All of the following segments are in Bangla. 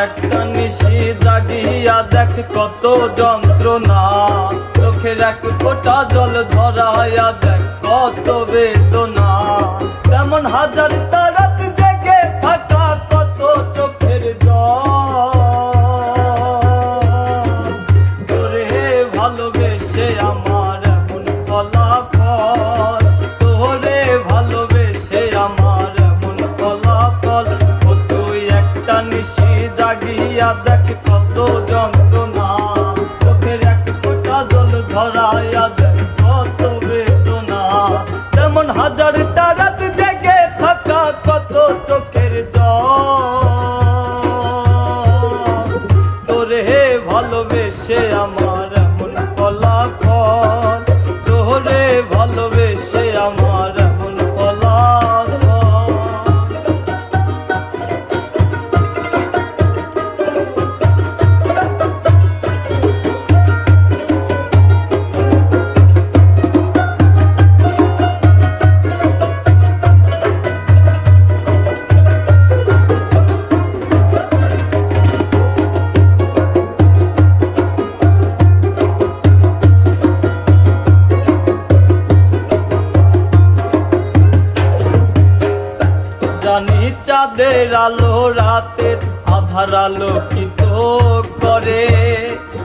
একটা নিশি জাগিয়া দেখ কত যন্ত্রণা, চোখের এক ফোঁটা জল ঝরাইয়া দেখ কত বেদনা। তেমন হাজার তারাত জেগে থাকা কত চোখের জল, তোরে ভালোবেসে আমার এমন ফলাফল, তোরে ভালোবেসে আমার এমন ফলাফল। ও তুই একটা নিশি জাগিয়া দেখ কত যন্ত্রণা, চোখের এক ফোঁটা জল ঝরাইয়া দেখ কত বেদনা। তেমন হাজারটা রাত জেগে থাকা কত চোখের জল, তোরে ভালোবেসে আমার এমন ফলাফল, তোরে ভালোবেসে আমার এমন ফলাফল। জানি চাঁদের আলো রাতের আধার আলোকিত করে,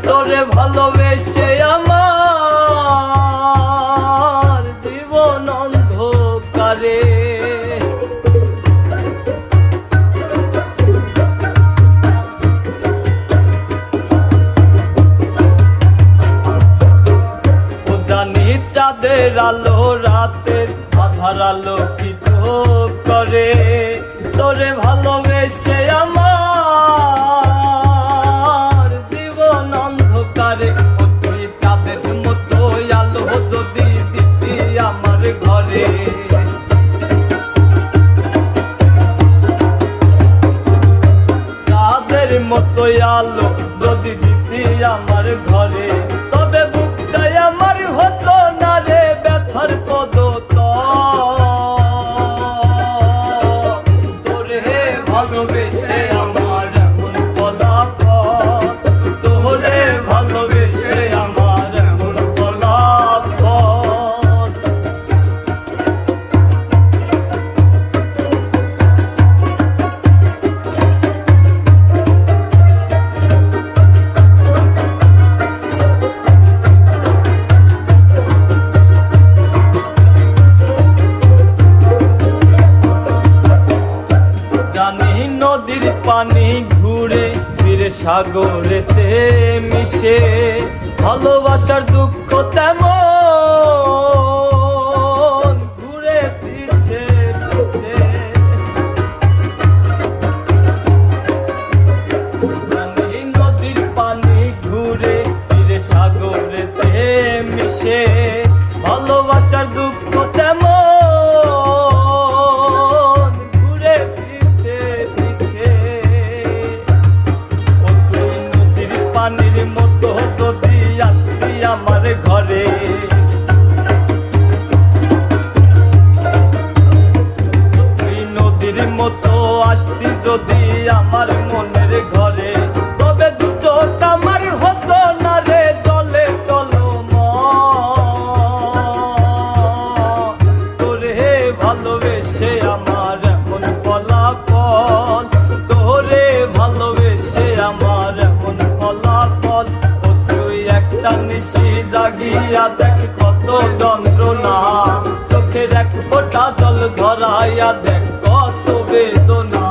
তোরে ভালোবেসে আমার জীবন অন্ধকারে। ও জানি চাঁদের আলো রাতের আধার আলোকিত করে, তোরে ভালোবেসে আমার জীবন অন্ধকারে। ও তুই চাঁদের মতো আলো যদি দিতি আমার ঘরে, চাঁদের মতো আলো যদি দিতি আমার ঘরে, তবে বুকটাই আমার হতো না রে ব্যথার পদতল। ভালোবেসে আমার এমন ফলাফল, তোরে ভালোবেসে আমার এমন ফলাফল। জানি নদীর পানি ঘুরে ফিরে সাগরেতে মিশে, ভালোবাসার দুঃখ তেমন ঘুরে ফিরছে ফিরছে। জানি নদীর পানি ঘুরে ফিরে সাগরেতে মিশে, ভালোবাসার দুঃখ তেমন পানির মতো যদি আসতি আমার ঘরে, তুই নদীর মতো আসতি যদি আমার মনের ঘরে, তবে দু চোখ আমার হতো না রে জলে টলমল। তোরে ভালোবেসে আমার এমন ফলাফল, তোরে ভালোবেসে আমার এমন ফলাফল। ও তুই একটা নিশি জাগিয়া দেখ কত যন্ত্রণা, চোখের এক ফোঁটা জল ঝরাইয়া দেখ কত বেদনা।